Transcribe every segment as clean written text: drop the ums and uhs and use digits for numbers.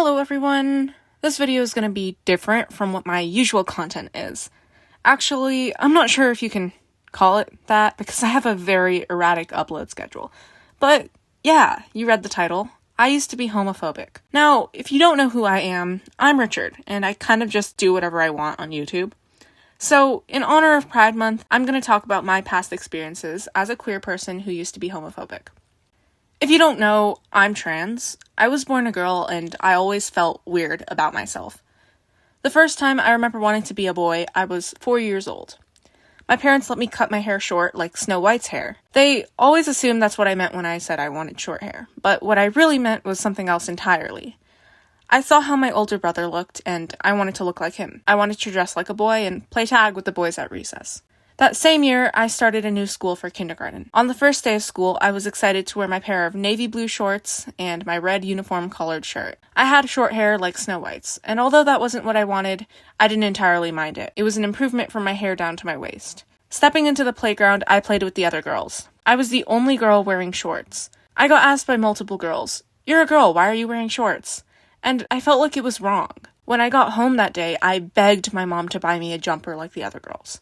Hello everyone! This video is going to be different from what my usual content is. Actually, I'm not sure if you can call it that because I have a very erratic upload schedule. But yeah, you read the title. I used to be homophobic. Now, if you don't know who I am, I'm Richard, and I kind of just do whatever I want on YouTube. So, in honor of Pride Month, I'm going to talk about my past experiences as a queer person who used to be homophobic. If you don't know, I'm trans. I was born a girl and I always felt weird about myself. The first time I remember wanting to be a boy, I was 4 years old. My parents let me cut my hair short like Snow White's hair. They always assumed that's what I meant when I said I wanted short hair, but what I really meant was something else entirely. I saw how my older brother looked and I wanted to look like him. I wanted to dress like a boy and play tag with the boys at recess. That same year, I started a new school for kindergarten. On the first day of school, I was excited to wear my pair of navy blue shorts and my red uniform colored shirt. I had short hair like Snow White's, and although that wasn't what I wanted, I didn't entirely mind it. It was an improvement from my hair down to my waist. Stepping into the playground, I played with the other girls. I was the only girl wearing shorts. I got asked by multiple girls, "You're a girl, why are you wearing shorts?" And I felt like it was wrong. When I got home that day, I begged my mom to buy me a jumper like the other girls.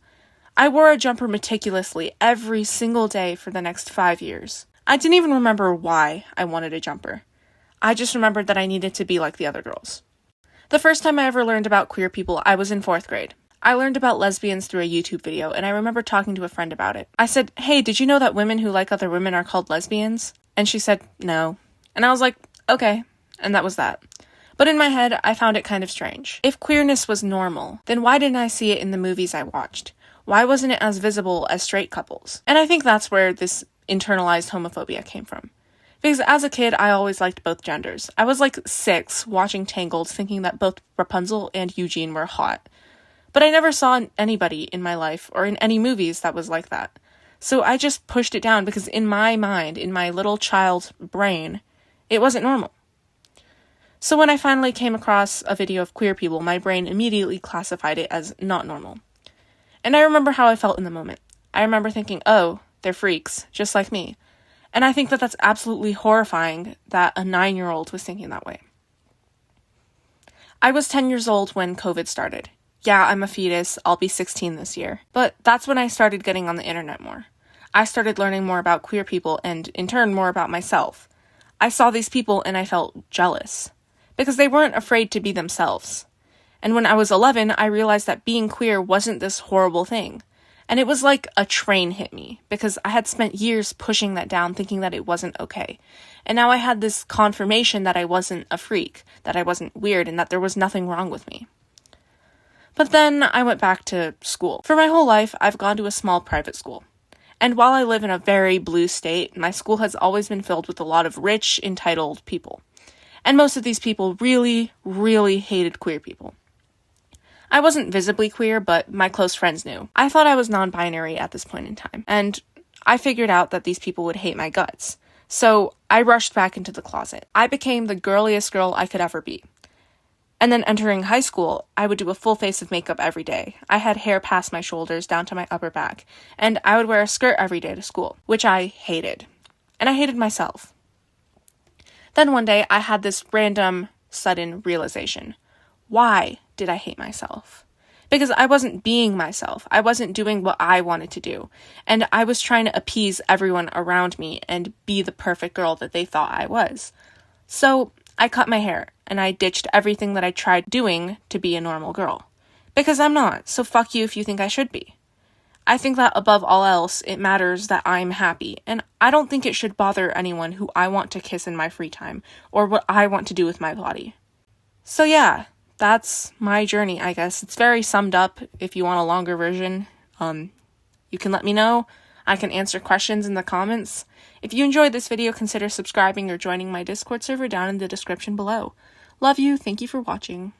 I wore a jumper meticulously every single day for the next 5 years. I didn't even remember why I wanted a jumper. I just remembered that I needed to be like the other girls. The first time I ever learned about queer people, I was in 4th grade. I learned about lesbians through a YouTube video, and I remember talking to a friend about it. I said, "Hey, did you know that women who like other women are called lesbians?" And she said, "No." And I was like, okay. And that was that. But in my head, I found it kind of strange. If queerness was normal, then why didn't I see it in the movies I watched? Why wasn't it as visible as straight couples? And I think that's where this internalized homophobia came from. Because as a kid, I always liked both genders. I was like 6, watching Tangled, thinking that both Rapunzel and Eugene were hot. But I never saw anybody in my life or in any movies that was like that. So I just pushed it down because in my mind, in my little child brain, it wasn't normal. So when I finally came across a video of queer people, my brain immediately classified it as not normal. And I remember how I felt in the moment. I remember thinking, oh, they're freaks, just like me. And I think that that's absolutely horrifying that a 9-year-old was thinking that way. I was 10 years old when COVID started. Yeah, I'm a fetus, I'll be 16 this year. But that's when I started getting on the internet more. I started learning more about queer people and, in turn, more about myself. I saw these people and I felt jealous. Because they weren't afraid to be themselves. And when I was 11, I realized that being queer wasn't this horrible thing. And it was like a train hit me, because I had spent years pushing that down, thinking that it wasn't okay. And now I had this confirmation that I wasn't a freak, that I wasn't weird, and that there was nothing wrong with me. But then I went back to school. For my whole life, I've gone to a small private school. And while I live in a very blue state, my school has always been filled with a lot of rich, entitled people. And most of these people really, really hated queer people. I wasn't visibly queer, but my close friends knew. I thought I was non-binary at this point in time, and I figured out that these people would hate my guts. So I rushed back into the closet. I became the girliest girl I could ever be. And then entering high school, I would do a full face of makeup every day. I had hair past my shoulders down to my upper back, and I would wear a skirt every day to school, which I hated. And I hated myself. Then one day, I had this random, sudden realization. Why did I hate myself? Because I wasn't being myself. I wasn't doing what I wanted to do. And I was trying to appease everyone around me and be the perfect girl that they thought I was. So I cut my hair, and I ditched everything that I tried doing to be a normal girl. Because I'm not, so fuck you if you think I should be. I think that above all else, it matters that I'm happy, and I don't think it should bother anyone who I want to kiss in my free time, or what I want to do with my body. So yeah, that's my journey, I guess. It's very summed up. If you want a longer version, you can let me know. I can answer questions in the comments. If you enjoyed this video, consider subscribing or joining my Discord server down in the description below. Love you, thank you for watching.